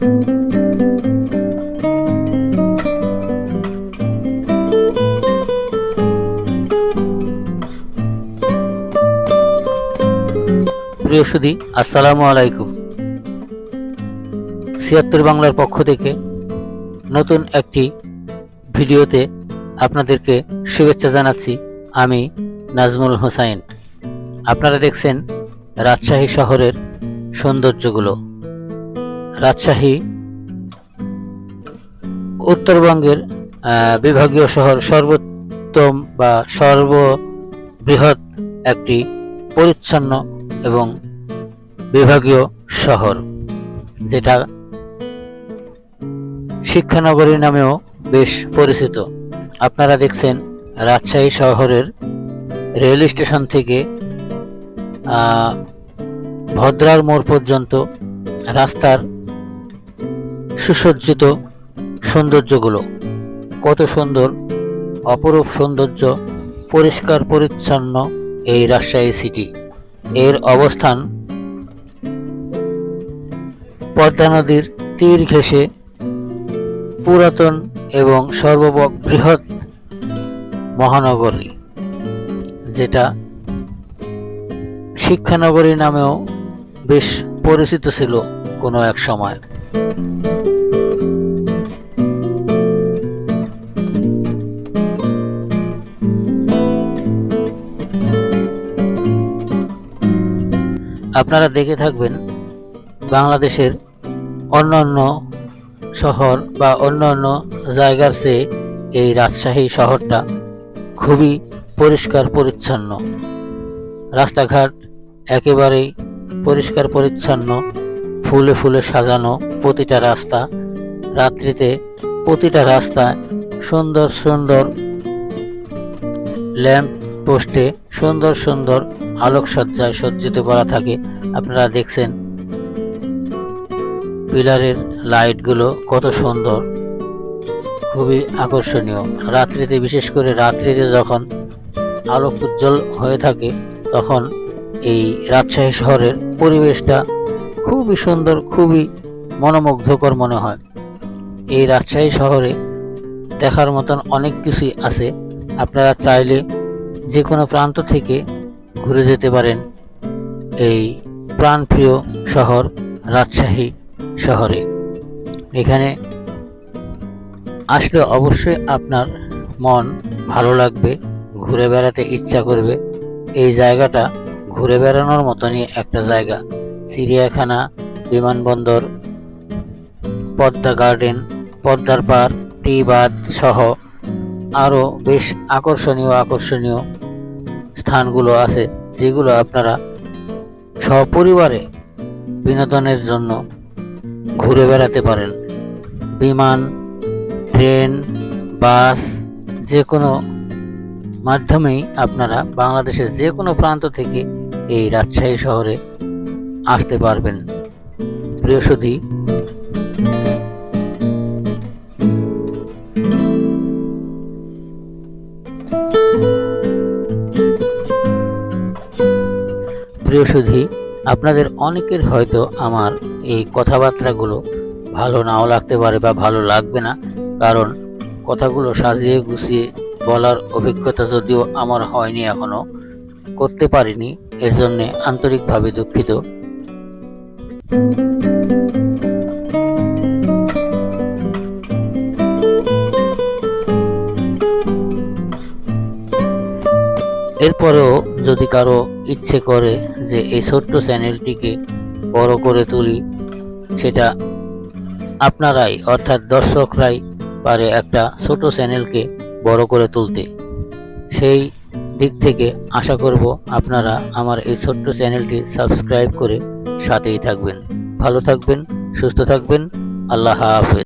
প্রিয় সুধী, আসসালামু আলাইকুম। ৭৬ বাংলার পক্ষ থেকে নতুন একটি ভিডিওতে আপনাদেরকে শুভেচ্ছা জানাচ্ছি। আমি নাজমুল হোসাইন। আপনারা দেখছেন রাজশাহী শহরের সৌন্দর্যগুলো। রাজশাহী উত্তরবঙ্গের বিভাগীয় শহর, সর্বোত্তম বা সর্ববৃহৎ একটি পরিচ্ছন্ন এবং বিভাগীয় শহর, যেটা শিক্ষানগরী নামেও বেশ পরিচিত। আপনারা দেখছেন রাজশাহী শহরের রেল স্টেশন থেকে ভদ্রার মোড় পর্যন্ত রাস্তার সুসজ্জিত সৌন্দর্যগুলো। কত সুন্দর, অপরূপ সৌন্দর্য, পরিষ্কার পরিচ্ছন্ন এই রাজশাহী সিটি। এর অবস্থান পদ্মা নদীর তীর ঘেঁষে পুরাতন এবং সর্ববৃহৎ মহানগরী, যেটা শিক্ষানগরী নামেও বেশ পরিচিত ছিল কোনো এক সময়। আপনারা দেখে থাকবেন বাংলাদেশের অন্যান্য শহর বা অন্যান্য জায়গার চেয়ে এই রাজশাহী শহরটা খুবই পরিষ্কার পরিচ্ছন্ন। রাস্তাঘাট একেবারেই পরিষ্কার পরিচ্ছন্ন, ফুলে ফুলে সাজানো প্রতিটা রাস্তা। রাত্রিতে প্রতিটা রাস্তায় সুন্দর সুন্দর ল্যাম্প পোস্টে সুন্দর সুন্দর আলোকসজ্জায় সজ্জিত করা থাকে। আপনারা দেখছেন পিলারের লাইটগুলো কত সুন্দর, খুবই আকর্ষণীয়। রাত্রিতে, বিশেষ করে রাত্রিতে যখন আলোক উজ্জ্বল হয়ে থাকে, তখন এই রাজশাহী শহরের পরিবেশটা খুবই সুন্দর, খুবই মনোমুগ্ধকর মনে হয়। এই রাজশাহী শহরে দেখার মতন অনেক কিছুই আছে। আপনারা চাইলে যে কোনো প্রান্ত থেকে ঘুরে যেতে পারেন এই প্রাণপ্রিয় শহর রাজশাহী শহরে। এখানে আসলে অবশ্যই আপনার মন ভালো লাগবে, ঘুরে বেড়াতে ইচ্ছা করবে। এই জায়গাটা ঘুরে বেড়ানোর মতনই একটা জায়গা। চিড়িয়াখানা, বিমানবন্দর, পদ্মা গার্ডেন, পদ্মার পাড়, টি বাঁধ সহ আরও বেশ আকর্ষণীয় স্থানগুলো আছে, যেগুলো আপনারা সপরিবারে বিনোদনের জন্য ঘুরে বেড়াতে পারেন। বিমান, ট্রেন, বাস, যে কোনো মাধ্যমেই আপনারা বাংলাদেশের যে কোনো প্রান্ত থেকে এই রাজশাহী শহরে আসতে পারবেন। প্রিয় সুধী, আপনাদের অনেকের হয়তো আমার এই কথাবার্তাগুলো ভালো নাও লাগতে পারে বা ভালো লাগবে না, কারণ কথাগুলো সাজিয়ে গুছিয়ে বলার অভিজ্ঞতা যদিও আমার হয়নি, এখনো করতে পারিনি। এর জন্যে আন্তরিকভাবে দুঃখিত। এরপরেও যদি কারো ইচ্ছে করে যে এই ছোট্ট চ্যানেলটিকে বড় করে তুলি, সেটা আপনারাই, অর্থাৎ দর্শকরাই পারে একটা ছোট চ্যানেলকে বড় করে তুলতে। সেই দিক থেকে আশা করব আপনারা আমার এই ছোট্ট চ্যানেলটি সাবস্ক্রাইব করে সাথেই থাকবেন। ভালো থাকবেন, সুস্থ থাকবেন। আল্লাহ হাফেজ।